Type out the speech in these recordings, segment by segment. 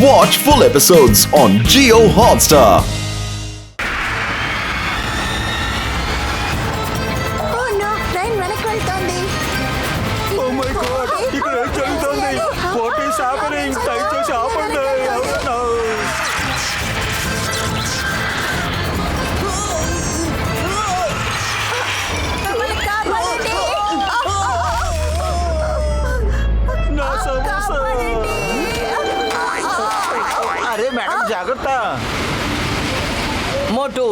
Watch full episodes on Jio Hotstar. మోటు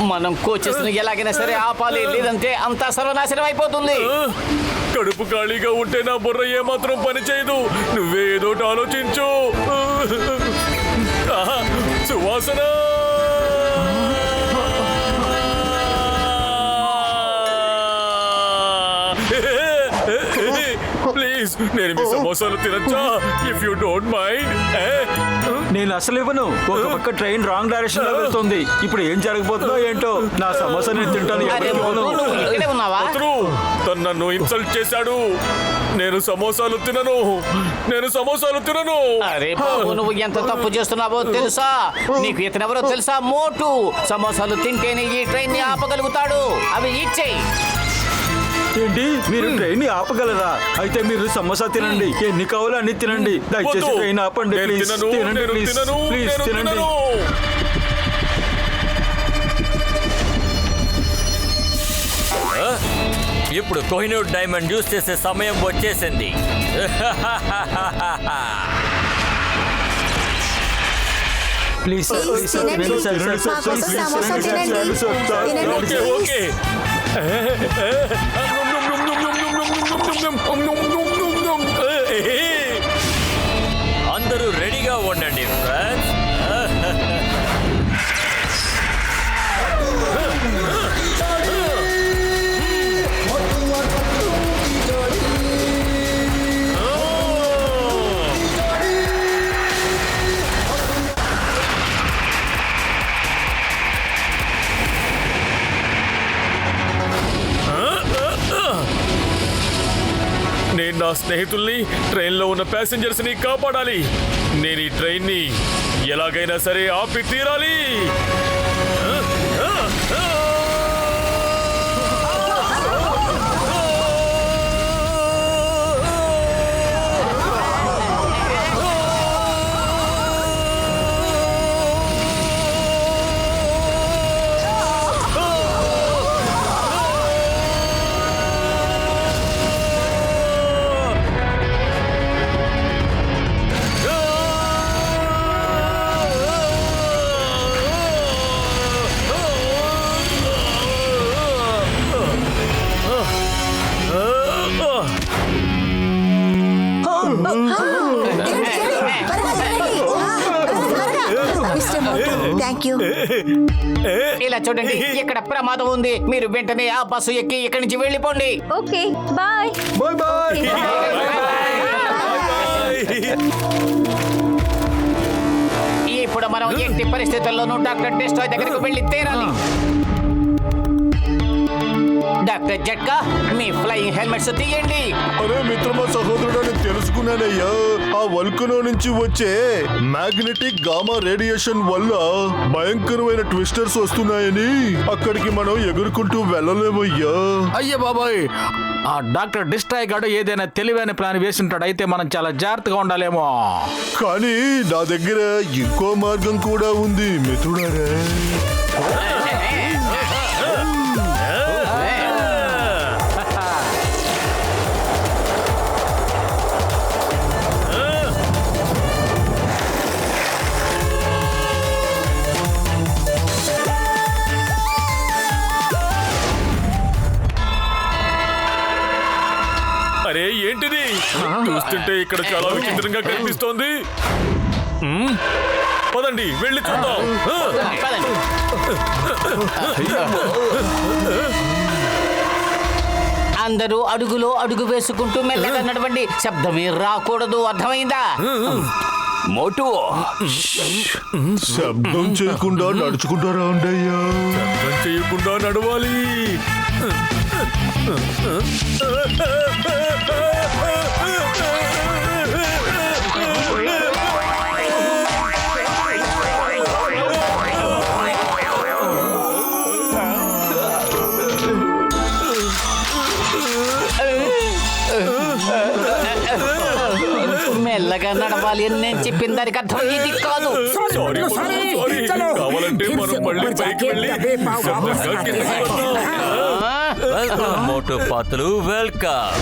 మనం coaches ని ఎలాగైనా సరే ఆపాలి, లేదంటే అంతా సర్వనాశనం అయిపోతుంది. కడుపు ఖాళీగా ఉంటే నా బుర్ర ఏమాత్రం పని చేయదు. నువ్వే ఏదోటి ఆలోచించు. సువాసన, ప్లీజ్ నేను మీ సమోసాలు తినచ్చా? If you don't mind. నేను అసలు ఇవ్వను. ఒక పక్క ట్రైన్ రాంగ్ డైరెక్షన్ లో వెళ్తుంది. ఇప్పుడు ఏం జరగబోతుందో ఏంటో. నా సమోసా నేను తింటాను. తను నన్ను ఇన్సల్ట్ చేశాడు. నేను సమోసాలు తినను. అరే బాబు, నువ్వు ఎంత తప్పు చేస్తున్నావో తెలుసా? నీకు ఇతనెవరో తెలుసా? మోటు సమోసాలు తింటేనే ఈ ట్రైన్ ని ఆపగలుగుతాడు. అవి ఇచ్చేయి. ఏంటి, మీరు ట్రైన్ ని ఆపగలరా? అయితే మీరు సమోసా తినండి. ఎన్ని కావాలో అన్ని తినండి. దయచేసి ట్రైన్ ఆపండి. ప్లీజ్ తినండి. ప్లీజ్ తినండి. ఇప్పుడు కోహినూర్ డైమండ్ యూస్ చేసే సమయం వచ్చేసింది. Please okay. అందరూ రెడీగా ఉండండి ఫ్రెండ్స్. నేను నా స్నేహితుల్ని, ట్రైన్లో ఉన్న ప్యాసింజర్స్ ని కాపాడాలి. నేను ఈ ట్రైన్ ని ఎలాగైనా సరే ఆపి తీరాలి. ఇలా చూడండి, ఇక్కడ ప్రమాదం ఉంది. మీరు వెంటనే ఆ బస్సు ఎక్కి ఇక్కడి నుంచి వెళ్ళిపోండి. Okay, bye. Bye bye. ఇప్పుడు మనం ఎట్టి పరిస్థితుల్లోనూ డాక్టర్ డెస్ట్రాయ్ దగ్గరకు వెళ్ళి తీరాలి. డాక్టర్ జట్కా, మీ ఫ్లయింగ్ హెల్మెట్స్ తీయండి. అరే మిత్రమా, సహోదరుడు, తెలుసుకున్నానయ్యా. ఆ వల్కనో నుంచి వచ్చే మ్యాగ్నెటిక్ గామా రేడియేషన్ వల్ల భయంకరమైన ట్విస్టర్స్ వస్తున్నాయని అక్కడికి మనం ఎగురుకుంటూ వెళ్ళలేమయ్యా. అయ్యే బాబాయ్, ఆ డాక్టర్ డిస్ట్రాయ్ గాడు ఏదైనా తెలివైన ప్లాన్ వేసింటాడు. అయితే మనం చాలా జాగ్రత్తగా ఉండాలేమో. కానీ నా దగ్గర ఇంకో మార్గం కూడా ఉంది మిత్రుడారా. అరే ఏంటిది? చూస్తుంటే ఇక్కడ చాలా విచిత్రంగా కనిపిస్తోంది. పదండి వెళ్ళి చూద్దాం. అందరూ అడుగులో అడుగు వేసుకుంటూ మెల్లగా నడవండి. శబ్దమే రాకూడదు, అర్థమైందా? మోటు, శబ్దం చేయకుండా నడుచుకుంటారా ఉండయ్యా. శబ్దం చేయకుండా నడవాలి. నడవాలి అని నేను చెప్పిన దానికి అర్థం ఇది కాదు. సారీ కావాలంటే మనం మళ్ళీ పైకి వెళ్ళి నిశ్శబ్దంగా కిందకి వద్దాం. వెల్కమ్ మోటు పతులు, వెల్కమ్.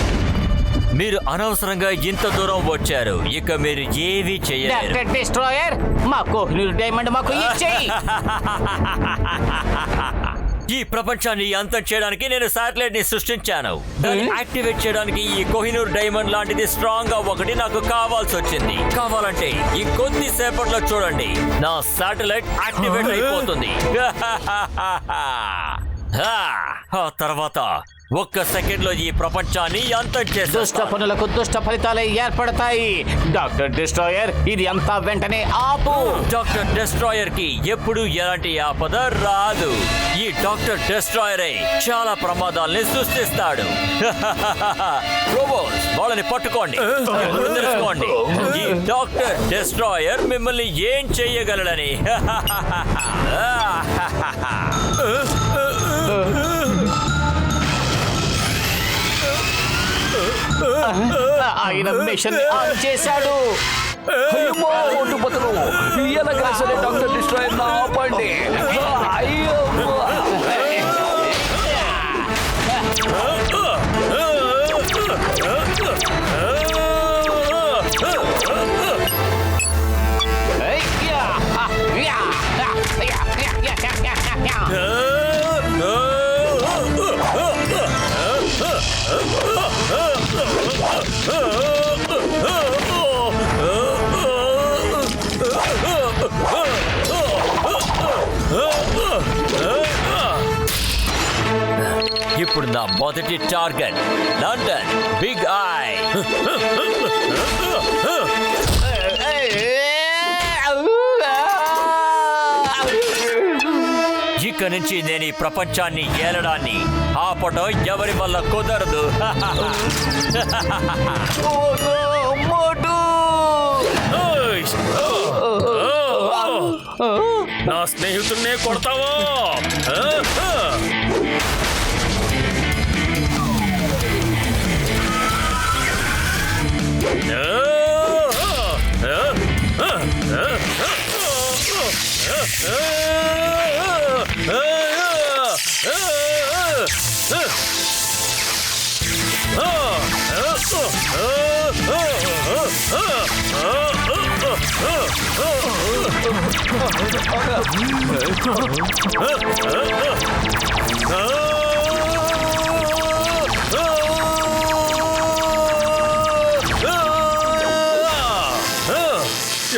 మీరు అనవసరంగా ఇంత దూరం వచ్చారు. ఇక మీరు ఏమీ చేయలేరు. డాక్టర్ డిస్ట్రాయర్, మా కోహినూర్ డైమండ్ మాకు ఇచ్చేయి. ఈ ప్రపంచాన్ని అంతం చేయడానికి నేను శాటిలైట్ ని సృష్టించాను. దాన్ని యాక్టివేట్ చేయడానికి ఈ కోహినూర్ డైమండ్ లాంటిది స్ట్రాంగ్ గా ఒకటి నాకు కావాల్సి వచ్చింది. కావాలంటే ఈ కొద్ది సేపట్లో చూడండి, నా శాటిలైట్ యాక్టివేట్ అయిపోతుంది. ఆ తర్వాత ఒక్క సెకండ్ లో ఈ ప్రపంచాన్ని అంతం దుష్ట చేసేస్తాను. పనులకు దుష్ట ఫలితాలే ఏర్పడతాయి. డాక్టర్ డిస్ట్రాయర్, ఇది అంతా వెంటనే ఆపు. డాక్టర్ డెస్ట్రాయర్ కి ఎప్పుడు ఎలాంటి ఆపద రాదు. ఈ డాక్టర్ డెస్ట్రాయరే చాలా ప్రమాదాల్ని సృష్టిస్తాడు. రోబోట్స్, వాళ్ళని పట్టుకోండి. ఇప్పుడు తెలుసుకోండి ఈ డాక్టర్ డెస్ట్రాయర్ మిమ్మల్ని ఏం చెయ్యగలడని. ఆయన మిషన్ ఆన్ చేశాడు. డాక్టర్ డిస్ట్రాయర్ ఆపండి. ఇప్పుడు నా మొదటి టార్గెట్ లండన్ బిగ్ ఐ. ఇక నుంచి నేను ఈ ప్రపంచాన్ని ఏలడాన్ని ఆపటం ఎవరి వల్ల కుదరదు. నా స్నేహితున్నే కొడతావా?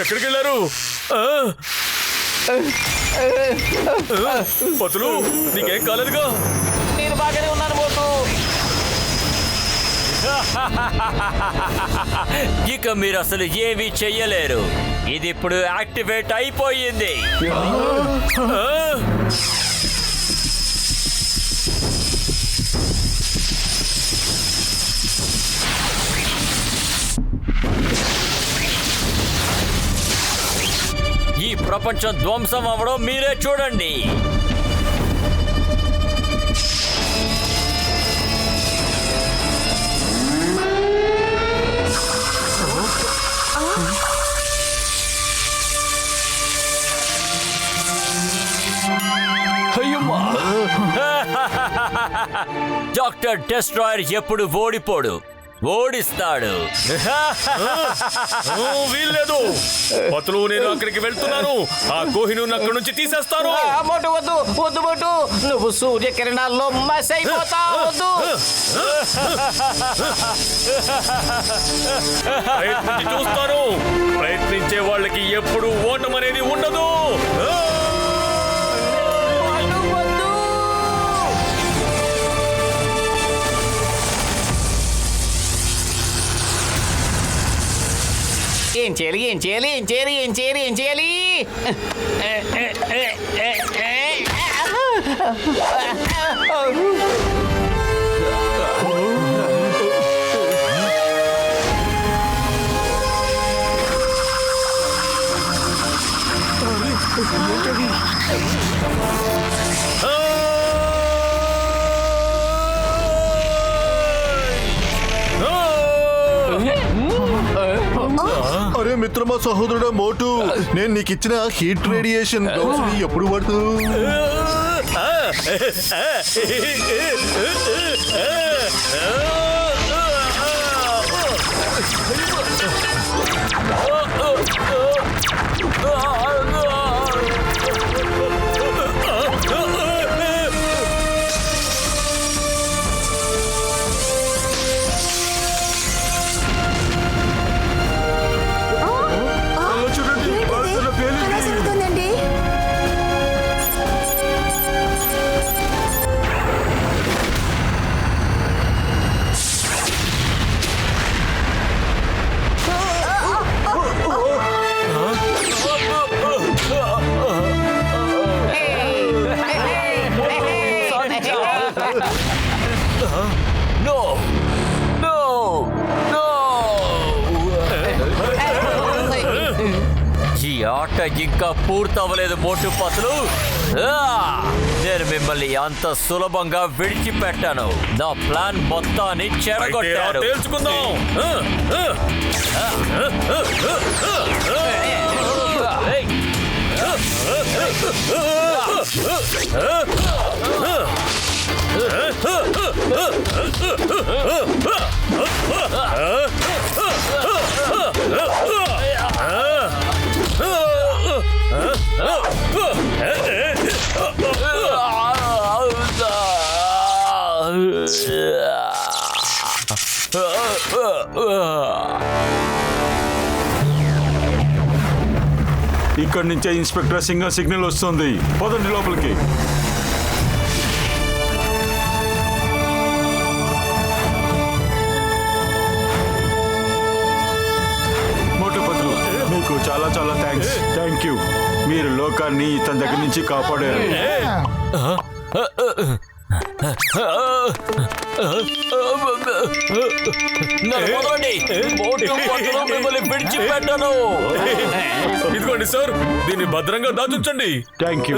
ఎక్కడికి వెళ్ళారు? పతులు, నీకేం కాలేదుగా? నేను బాగానే ఉన్నాను మోటు. ఇక మీరు అసలు ఏమీ చెయ్యలేరు. ఇది ఇప్పుడు యాక్టివేట్ అయిపోయింది. ఈ ప్రపంచం ధ్వంసం అవ్వడం మీరే చూడండి. డాక్టర్ డెస్ట్రాయర్ ఎప్పుడు ఓడిపోడు, ఓడిస్తాడు. వీల్లేదు పతులు, నేను అక్కడికి వెళ్తున్నాను. ఆ కోహినూర్ అక్కడి నుంచి తీసేస్తాను. మోటు వద్దు, వద్దు మోటు, నువ్వు సూర్యకిరణాల్లో మస్ అయిపోతావు. వద్దు. ప్రయత్నించి చూస్తాను. ప్రయత్నించే వాళ్ళకి ఎప్పుడు ఓటం అనేది ఉండదు. ఏం చేయాలి, ఏం చేయాలి, ఏం చేయాలి, ఏం చేయాలి, ఏం చేయాలి? అరే మిత్రమా సహోదరుడా మోటు, నేను నీకు ఇచ్చిన హీట్ రేడియేషన్ గ్లౌస్ ని ఎప్పుడు వాడతావు? చూడండి, బాగా పేలింది. అలా జరుగుతుందండి. నో నో నో ఈ ఆట ఇంకా పూర్తవ్వలేదు మోటు పతులు. నేను మిమ్మల్ని అంత సులభంగా విడిచిపెట్టాను. నా ప్లాన్ మొత్తాన్ని చెడగొట్టారు. తెలుసుకుందాం. ఏయ్! ఇక్కడి నుంచే ఇన్స్పెక్టర్ సిగ్నల్ వస్తుంది. పోదండి లోపలికి. మోటు పతులు, మీకు చాలా చాలా థ్యాంక్ యూ. మీరు లోకాన్ని ఇతని దగ్గర నుంచి కాపాడారు. నన్ను వదలండి. మోటు పతులు మిమ్మల్ని విడిచిపెట్టను. ఇదిగోండి సార్, దీన్ని భద్రంగా దాచుంచండి. Thank you.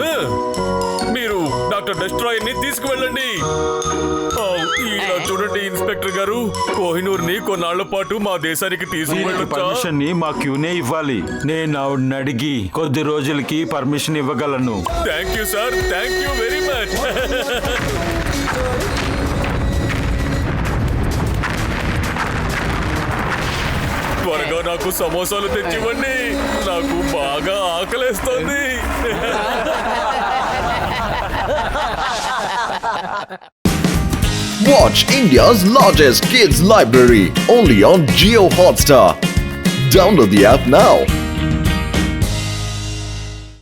మీరు డాక్టర్ డెస్ట్రాయర్ ని తీసుకువెళ్ళండి. ఇలా చూడండి ఇన్స్పెక్టర్ గారు, కోహినూర్ ని కొన్నాళ్ల పాటు మా దేశానికి తీసుకువెళ్ళొచ్చా? పర్మిషన్ ని మా క్యూనే ఇవ్వాలి. నేను ఆవిడని అడిగి కొద్ది రోజులకి పర్మిషన్ ఇవ్వగలను. Thank you sir, thank you very much. త్వరగా నాకు సమోసాలు తెచ్చివ్వండి, నాకు బాగా ఆకలేస్తోంది. Watch India's largest kids library only on Jio Hotstar. Download the app now.